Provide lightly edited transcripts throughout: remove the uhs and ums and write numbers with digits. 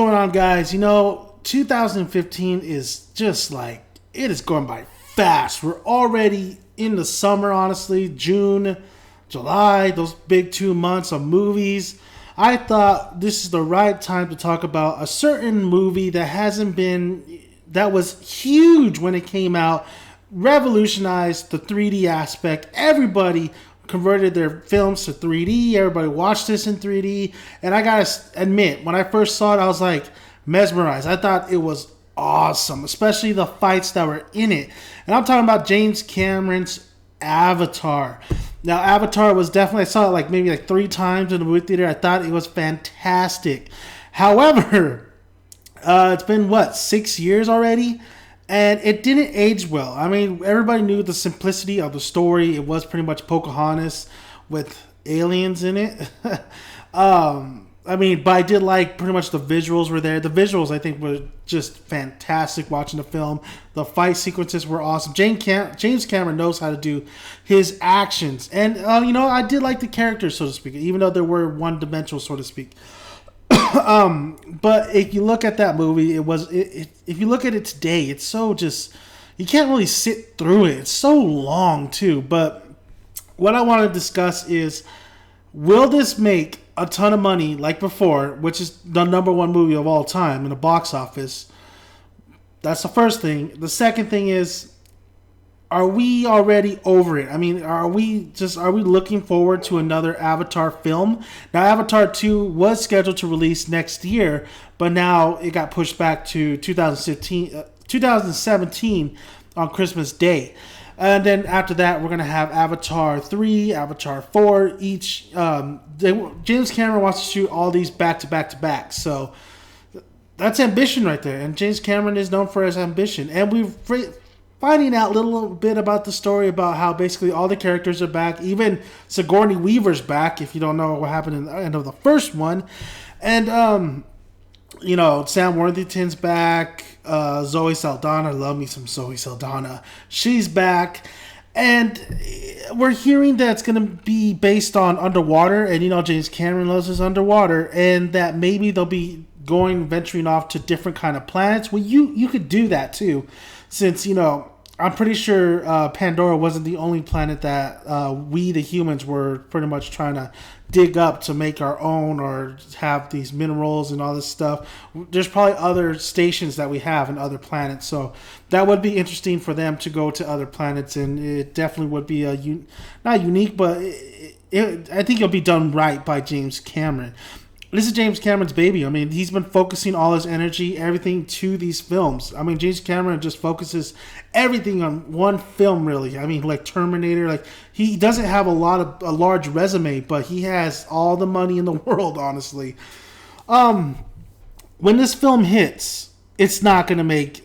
Going on, guys? 2015 is just like it is going by fast. We're already in the summer, honestly. June, July, those big 2 months of movies. I thought this is the right time to talk about a certain movie that was huge when it came out, revolutionized the 3D aspect. Everybody converted their films to 3D. Everybody watched this in 3D. And I gotta admit, when I first saw it, I was like mesmerized. I thought it was awesome, especially the fights that were in it. And I'm talking about James Cameron's Avatar. Now, Avatar was definitely, I saw it maybe 3 times in the movie theater. I thought it was fantastic. However, it's been 6 years already? And it didn't age well. I mean, everybody knew the simplicity of the story. It was pretty much Pocahontas with aliens in it. But I did like pretty much the visuals were there. The visuals, I think, were just fantastic watching the film. The fight sequences were awesome. James Cameron knows how to do his actions. And, I did like the characters, so to speak, even though they were one-dimensional, so to speak. But if you look at that movie, if you look at it today, it's so just, you can't really sit through it. It's so long too. But what I want to discuss is, will this make a ton of money like before, which is the number one movie of all time in the box office? That's the first thing. The second thing is, are we already over it? I mean, are we looking forward to another Avatar film? Now, Avatar 2 was scheduled to release next year, but now it got pushed back to 2017 on Christmas Day. And then after that, we're going to have Avatar 3, Avatar 4, each. James Cameron wants to shoot all these back to back to back. So that's ambition right there. And James Cameron is known for his ambition. And we've finding out a little bit about the story about how basically all the characters are back. Even Sigourney Weaver's back, if you don't know what happened in the end of the first one. And, Sam Worthington's back. Zoe Saldana. Love me some Zoe Saldana. She's back. And we're hearing that it's going to be based on underwater. And, James Cameron loves his underwater. And that maybe they'll be venturing off to different kind of planets. Well, you could do that too. Since, I'm pretty sure Pandora wasn't the only planet that we, the humans, were pretty much trying to dig up to make our own or have these minerals and all this stuff. There's probably other stations that we have in other planets. So that would be interesting for them to go to other planets. And it definitely would be not unique, but I think it'll be done right by James Cameron. This is James Cameron's baby. I mean, he's been focusing all his energy, everything to these films. I mean, James Cameron just focuses everything on one film, really. I mean, like Terminator. He doesn't have a large resume, but he has all the money in the world, honestly. When this film hits, it's not going to make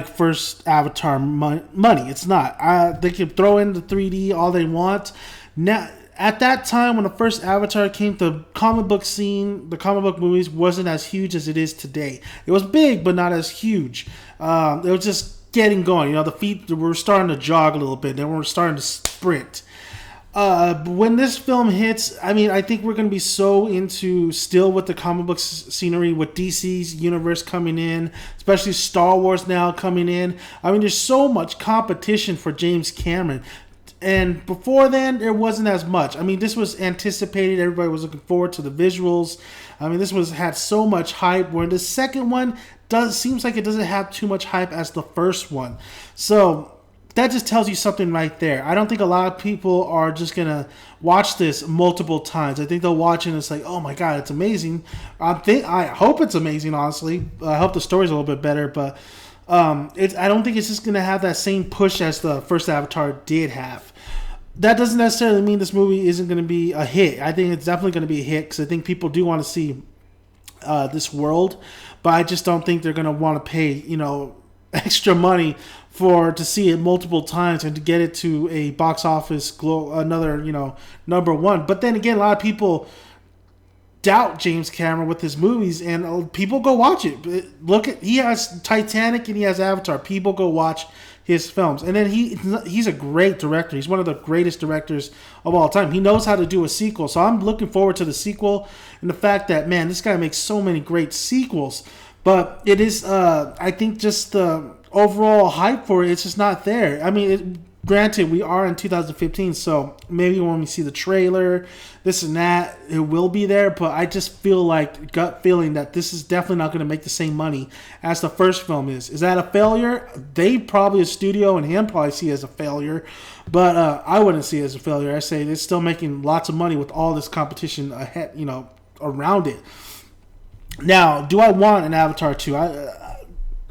first Avatar money. It's not. They can throw in the 3D all they want. Now, at that time, when the first Avatar came, the comic book scene, the comic book movies wasn't as huge as it is today. It was big, but not as huge. It was just getting going. The feet were starting to jog a little bit. Then we're starting to sprint. When this film hits, I think we're going to be so into still with the comic book scenery, with DC's universe coming in, especially Star Wars now coming in. There's so much competition for James Cameron. And before then, there wasn't as much. This was anticipated. Everybody was looking forward to the visuals. This had so much hype. Where the second one seems like it doesn't have too much hype as the first one. So that just tells you something right there. I don't think a lot of people are just gonna watch this multiple times. I think they'll watch it and it's like, oh my god, it's amazing. I hope it's amazing. Honestly, I hope the story's a little bit better, but. I don't think it's just going to have that same push as the first Avatar did have. That doesn't necessarily mean this movie isn't going to be a hit. I think it's definitely going to be a hit because I think people do want to see this world, but I just don't think they're going to want to pay extra money to see it multiple times and to get it to a box office another number one. But then again, a lot of people doubt James Cameron with his movies, and people go watch it. Look at, he has Titanic and he has Avatar. People go watch his films, and then he's a great director. He's one of the greatest directors of all time. He knows how to do a sequel, so I'm looking forward to the sequel, and the fact that, man, this guy makes so many great sequels. But it is, I think, just the overall hype for it, it's just not there. I mean, granted, we are in 2015, so maybe when we see the trailer, this and that, it will be there. But I just feel like, gut feeling, that this is definitely not going to make the same money as the first film is. Is that a failure? They probably, a studio and him, probably see it as a failure. But I wouldn't see it as a failure. I say they're still making lots of money with all this competition ahead, around it. Now, do I want an Avatar 2?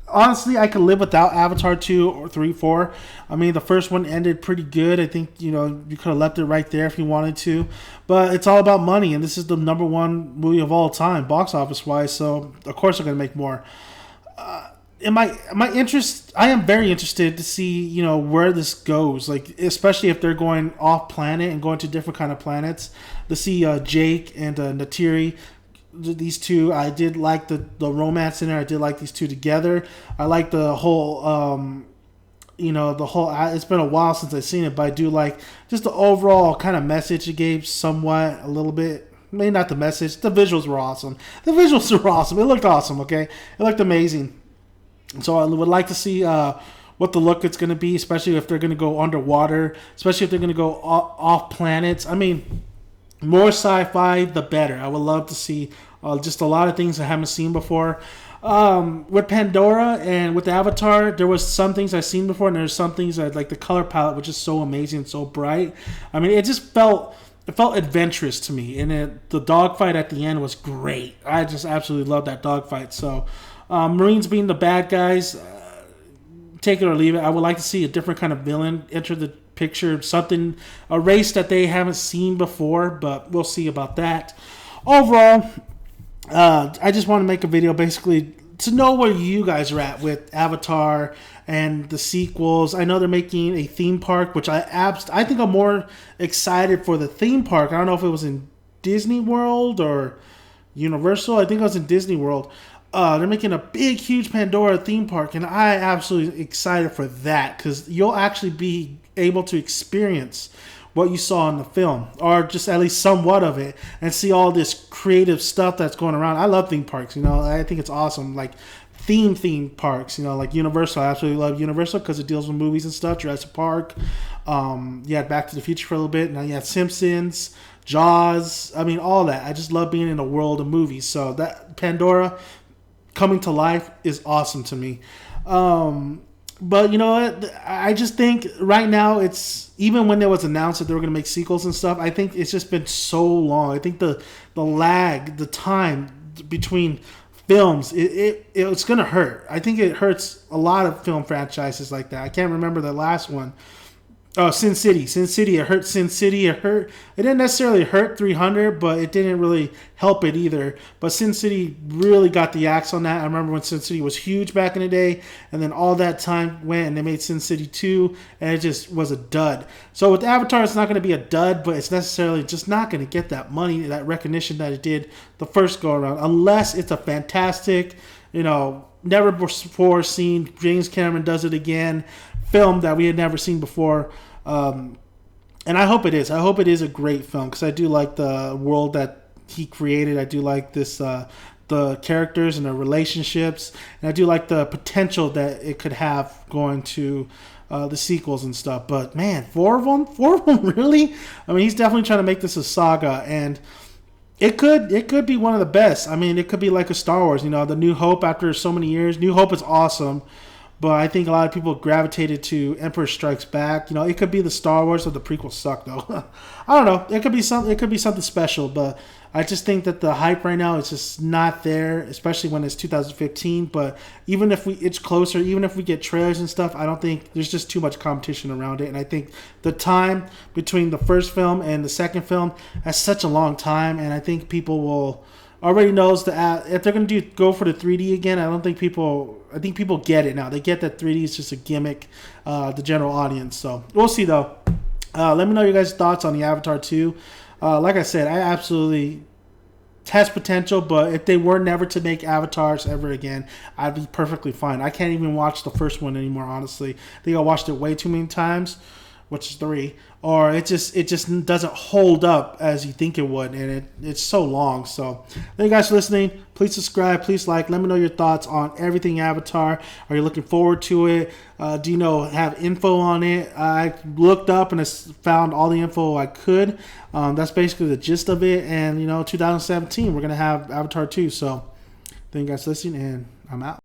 Honestly, I could live without Avatar 2 or 3, 4. I mean, the first one ended pretty good. I think, you could have left it right there if you wanted to. But it's all about money, and this is the number one movie of all time, box office-wise, so of course they're going to make more. I am very interested to see, where this goes, like, especially if they're going off-planet and going to different kind of planets. To see Jake and Neytiri, these two, I did like the romance in there. I did like these two together. I like the whole, it's been a while since I've seen it, but I do like just the overall kind of message it gave somewhat, a little bit. Maybe not the message. The visuals were awesome. It looked awesome, okay? It looked amazing. So I would like to see what the look it's going to be, especially if they're going to go underwater, especially if they're going to go off planets. I mean, more sci-fi, the better. I would love to see just a lot of things I haven't seen before. With Pandora and with Avatar, there was some things I've seen before, and there's some things like the color palette, which is so amazing, so bright. I mean, it just felt adventurous to me, and the dogfight at the end was great. I just absolutely loved that dogfight. So, Marines being the bad guys, take it or leave it. I would like to see a different kind of villain enter the picture, a race that they haven't seen before, but we'll see about that. Overall, I just want to make a video basically to know where you guys are at with Avatar and the sequels. I know they're making a theme park, which I think I'm more excited for the theme park. I don't know if it was in Disney World or Universal. I think it was in Disney World. They're making a big, huge Pandora theme park, and I absolutely excited for that because you'll actually be able to experience what you saw in the film, or just at least somewhat of it, and see all this creative stuff that's going around. I love theme parks, I think it's awesome. Like theme parks, like Universal. I absolutely love Universal because it deals with movies and stuff. Jurassic Park, you had Back to the Future for a little bit. Now you had Simpsons, Jaws. I mean, all that. I just love being in a world of movies. So that Pandora coming to life is awesome to me. But you know what? I just think right now it's, even when it was announced that they were going to make sequels and stuff, I think it's just been so long. I think the lag, the time between films, it's going to hurt. I think it hurts a lot of film franchises like that. I can't remember the last one. Oh, Sin City. It hurt Sin City. It didn't necessarily hurt 300, but it didn't really help it either. But Sin City really got the axe on that. I remember when Sin City was huge back in the day, and then all that time went and they made Sin City 2, and it just was a dud. So with Avatar, it's not going to be a dud, but it's necessarily just not going to get that money, that recognition that it did the first go around, unless it's a fantastic, never before seen, James Cameron does it again, film that we had never seen before. And I hope it is. I hope it is a great film because I do like the world that he created. I do like this, the characters and the relationships, and I do like the potential that it could have going to the sequels and stuff. But man, four of them, really? I mean, he's definitely trying to make this a saga, and it could be one of the best. I mean, it could be like a Star Wars. The New Hope after so many years. New Hope is awesome. But I think a lot of people gravitated to Empire Strikes Back. It could be the Star Wars, or the prequels suck though. I don't know. It could be something special. But I just think that the hype right now is just not there, especially when it's 2015. But even if it's closer, even if we get trailers and stuff, I don't think there's just too much competition around it. And I think the time between the first film and the second film is such a long time, and I think people will already knows that if they're going to go for the 3D again, I think people get it now. They get that 3D is just a gimmick, the general audience. So we'll see though. Let me know your guys' thoughts on the Avatar 2. Like I said, I absolutely has potential, but if they were never to make Avatars ever again, I'd be perfectly fine. I can't even watch the first one anymore, honestly. I think I watched it way too many times, which is 3, or it just doesn't hold up as you think it would, and it's so long. So thank you guys for listening. Please subscribe, please like, let me know your thoughts on everything Avatar. Are you looking forward to it? Do you have info on it? I looked up and I found all the info I could. That's basically the gist of it, and 2017 we're gonna have Avatar 2. So thank you guys for listening, and I'm out.